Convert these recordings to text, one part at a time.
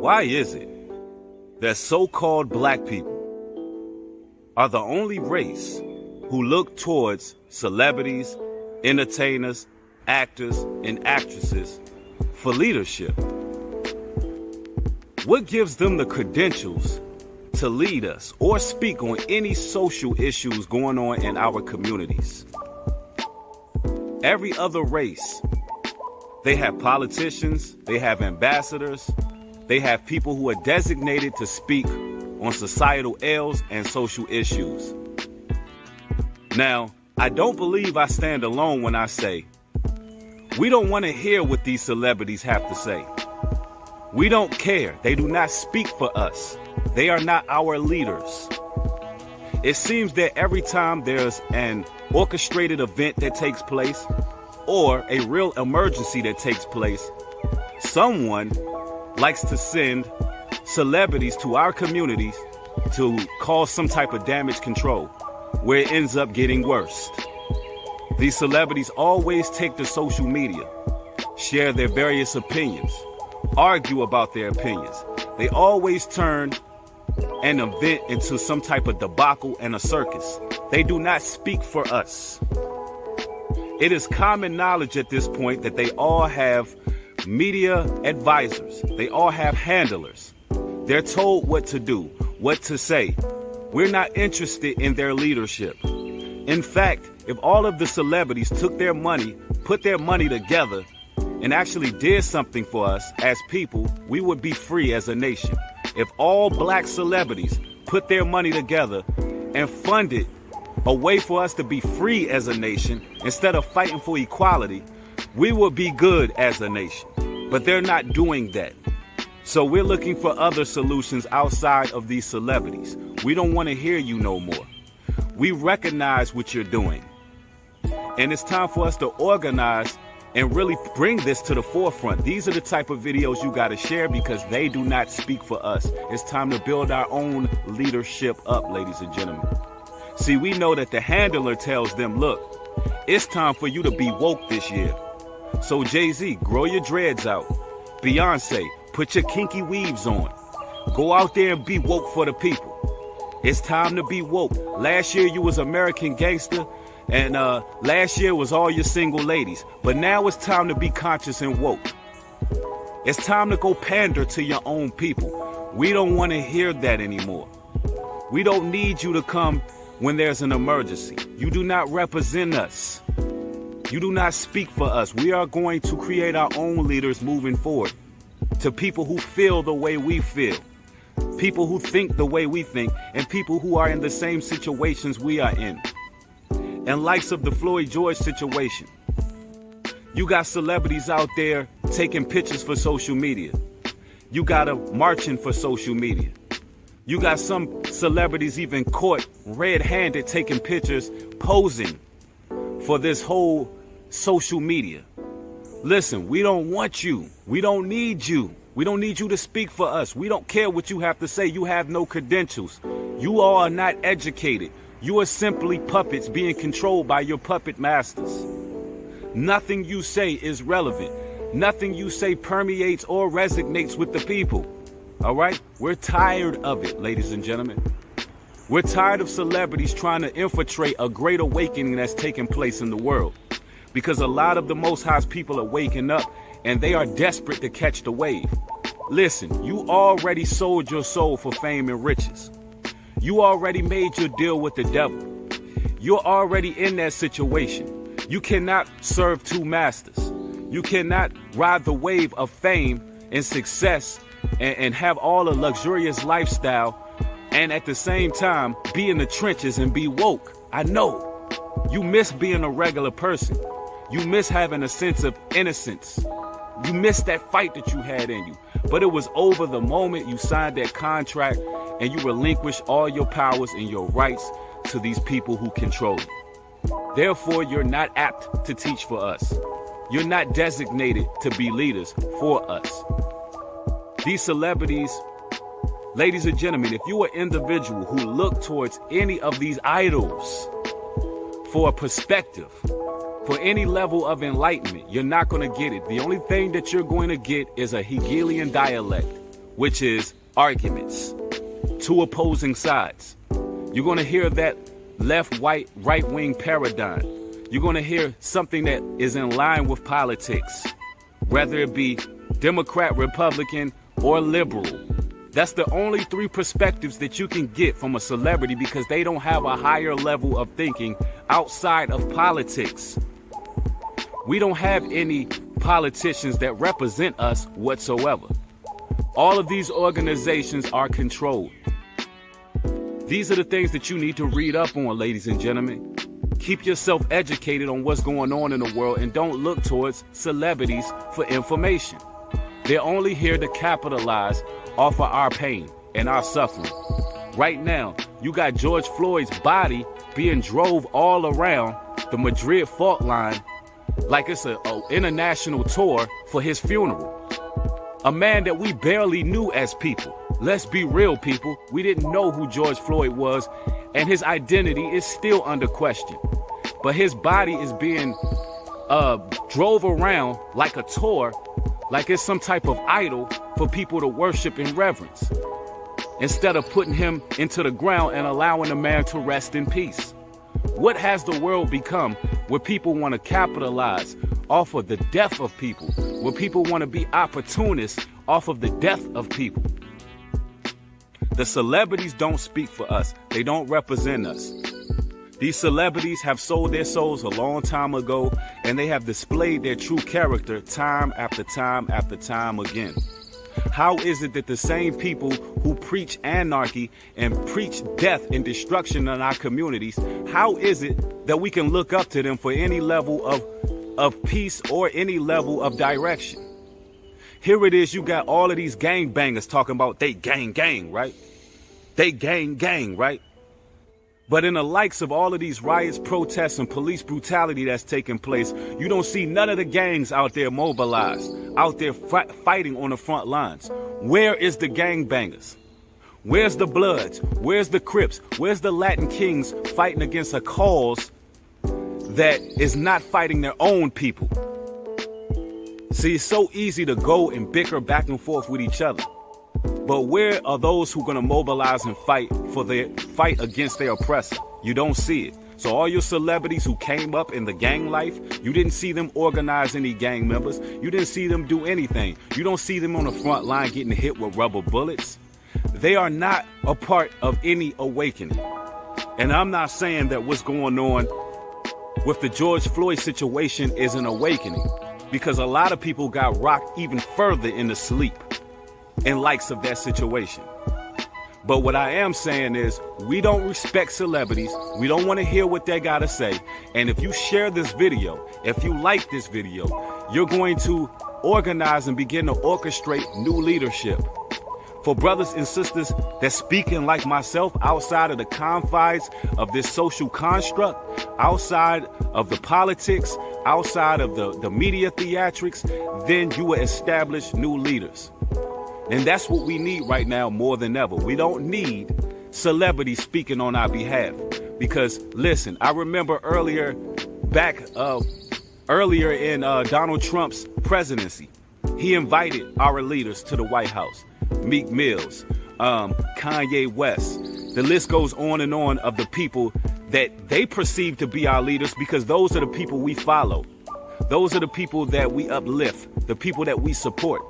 Why is it that so-called black people are the only race who look towards celebrities, entertainers, actors, and actresses for leadership? What gives them the credentials to lead us or speak on any social issues going on in our communities? Every other race, they have politicians, they have ambassadors, they have people who are designated to speak on societal ills and social issues. Now, I don't believe I stand alone when I say we don't want to hear what these celebrities have to say. We don't care. They do not speak for us. They are not our leaders. It seems that every time there's an orchestrated event that takes place or a real emergency that takes place, someone likes to send celebrities to our communities to cause some type of damage control, where it ends up getting worse. These celebrities always take to social media, share their various opinions, argue about their opinions. They always turn an event into some type of debacle and a circus. They do not speak for us. It is common knowledge at this point that they all have media advisors. They all have handlers. They're told what to do, what to say. We're not interested in their leadership. In fact, if all of the celebrities took their money, put their money together, and actually did something for us as people, we would be free as a nation. If all black celebrities put their money together and funded a way for us to be free as a nation, instead of fighting for equality, we would be good as a nation. But they're not doing that. So we're looking for other solutions outside of these celebrities. We don't want to hear you no more. We recognize what you're doing. And it's time for us to organize and really bring this to the forefront. These are the type of videos you got to share because they do not speak for us. It's time to build our own leadership up, ladies and gentlemen. See, we know that the handler tells them, look, it's time for you to be woke this year. So Jay-Z, grow your dreads out. Beyonce, put your kinky weaves on. Go out there and be woke for the people. It's time to be woke. Last year you was American Gangster, and last year was all your single ladies. But now it's time to be conscious and woke. It's time to go pander to your own people. We don't want to hear that anymore. We don't need you to come when there's an emergency. You do not represent us. You do not speak for us. We are going to create our own leaders moving forward. To people who feel the way we feel. People who think the way we think. And people who are in the same situations we are in. And likes of the Floyd George situation. You got celebrities out there taking pictures for social media. You got them marching for social media. You got some celebrities even caught red-handed taking pictures, posing for this whole social media. Listen, we don't want you. We don't need you. We don't need you to speak for us. We don't care what you have to say. You have no credentials. You all are not educated. You are simply puppets being controlled by your puppet masters. Nothing you say is relevant. Nothing you say permeates or resonates with the people. All right? We're tired of it, ladies and gentlemen. We're tired of celebrities trying to infiltrate a great awakening that's taking place in the world. Because a lot of the Most High's people are waking up and they are desperate to catch the wave. Listen, you already sold your soul for fame and riches. You already made your deal with the devil. You're already in that situation. You cannot serve two masters. You cannot ride the wave of fame and success and have all a luxurious lifestyle and at the same time be in the trenches and be woke. I know. You miss being a regular person. You miss having a sense of innocence. You miss that fight that you had in you. But it was over the moment you signed that contract and you relinquished all your powers and your rights to these people who control you. Therefore, you're not apt to teach for us. You're not designated to be leaders for us. These celebrities, ladies and gentlemen, if you're an individual who look towards any of these idols for a perspective, for any level of enlightenment, you're not going to get it. The only thing that you're going to get is a Hegelian dialect, which is arguments, two opposing sides. You're going to hear that right-wing paradigm. You're going to hear something that is in line with politics, whether it be Democrat, Republican, or liberal. That's the only three perspectives that you can get from a celebrity because they don't have a higher level of thinking outside of politics. We don't have any politicians that represent us whatsoever. All of these organizations are controlled. These are the things that you need to read up on, ladies and gentlemen. Keep yourself educated on what's going on in the world and don't look towards celebrities for information. They're only here to capitalize off of our pain and our suffering. Right now, you got George Floyd's body being drove all around the Madrid fault line like it's an international tour for his funeral. A man that we barely knew as people. Let's be real, people. We didn't know who George Floyd was, and his identity is still under question. But his body is being drove around like a tour, like it's some type of idol for people to worship and reverence, instead of putting him into the ground and allowing the man to rest in peace. What has the world become where people want to capitalize off of the death of people, where people want to be opportunists off of the death of people? The celebrities don't speak for us. They don't represent us. These celebrities have sold their souls a long time ago, and they have displayed their true character time after time after time again. How is it that the same people who preach anarchy and preach death and destruction in our communities, how is it that we can look up to them for any level of peace or any level of direction? Here it is, you got all of these gangbangers talking about they gang, right? They gang, right? But in the likes of all of these riots, protests, and police brutality that's taking place, you don't see none of the gangs out there mobilized, out there fighting on the front lines. Where is the gangbangers? Where's the Bloods? Where's the Crips? Where's the Latin Kings fighting against a cause that is not fighting their own people? See, it's so easy to go and bicker back and forth with each other. But where are those who are going to mobilize and fight against their oppressor? You don't see it. So all your celebrities who came up in the gang life, you didn't see them organize any gang members. You didn't see them do anything. You don't see them on the front line getting hit with rubber bullets. They are not a part of any awakening. And I'm not saying that what's going on with the George Floyd situation is an awakening, because a lot of people got rocked even further into sleep in likes of that situation. But what I am saying is, we don't respect celebrities. We don't want to hear what they got to say. And if you share this video, if you like this video, you're going to organize and begin to orchestrate new leadership. For brothers and sisters that's speaking like myself outside of the confines of this social construct, outside of the politics, outside of the media theatrics, then you will establish new leaders. And that's what we need right now more than ever. We don't need celebrities speaking on our behalf. Because, listen, I remember earlier in Donald Trump's presidency, he invited our leaders to the White House. Meek Mills, Kanye West. The list goes on and on of the people that they perceive to be our leaders, because those are the people we follow. Those are the people that we uplift, the people that we support.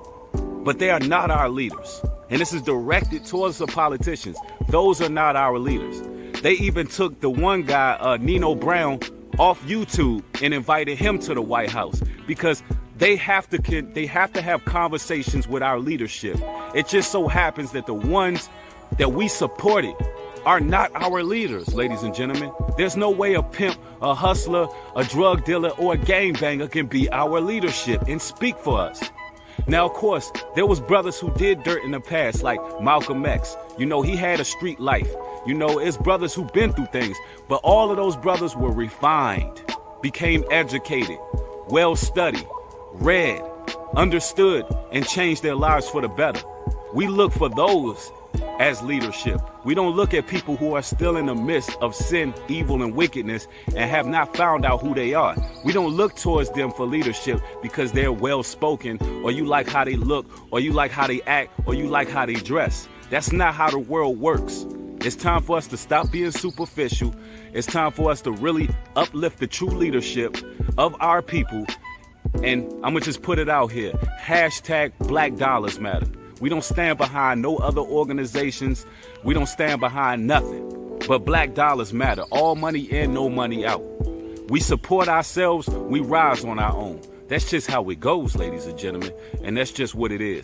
But they are not our leaders. And this is directed towards the politicians. Those are not our leaders. They even took the one guy, Nino Brown, off YouTube and invited him to the White House, because they have to have conversations with our leadership. It just so happens that the ones that we supported are not our leaders, ladies and gentlemen. There's no way a pimp, a hustler, a drug dealer, or a gangbanger can be our leadership and speak for us. Now, of course, there was brothers who did dirt in the past, like Malcolm X. You know, he had a street life. You know, it's brothers who've been through things. But all of those brothers were refined, became educated, well-studied, read, understood, and changed their lives for the better. We look for those as leadership. We don't look at people who are still in the midst of sin, evil, and wickedness and have not found out who they are. We don't look towards them for leadership because they're well-spoken, or you like how they look, or you like how they act, or you like how they dress. That's not how the world works. It's time for us to stop being superficial. It's time for us to really uplift the true leadership of our people. And I'm gonna just put it out here. Hashtag Black Dollars Matter. We don't stand behind no other organizations. We don't stand behind nothing. But Black Dollars Matter. All money in, no money out. We support ourselves. We rise on our own. That's just how it goes, ladies and gentlemen. And that's just what it is.